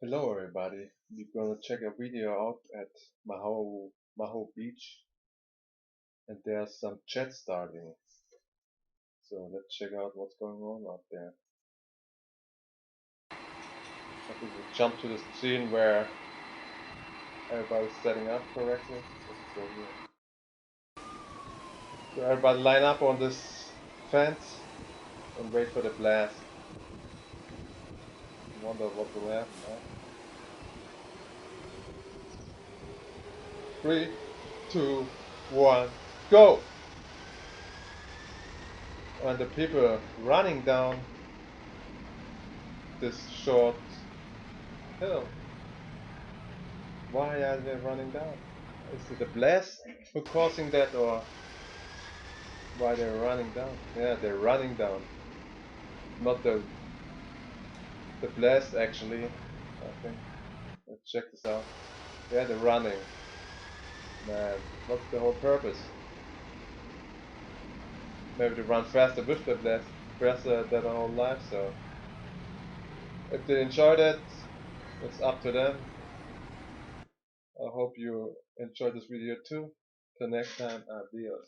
Hello everybody, we're gonna check a video out at Maho Beach, and there's some chat starting. So let's check out what's going on out there. I think we jump to the scene where everybody's setting up correctly. Let's go here. So everybody line up on this fence and wait for the blast. Wonder what will happen, huh? 3, 2, 1, go! And the people running down this short hill. Why are they running down? Is it the blast who causing that, or why they're running down? Yeah, they're running down. Not the blast actually, I think. Let's check this out. Yeah, they're running. Man, what's the whole purpose? Maybe they run faster with the blast, faster than their whole life, so if they enjoyed it, it's up to them. I hope you enjoyed this video too. Till next time, adios.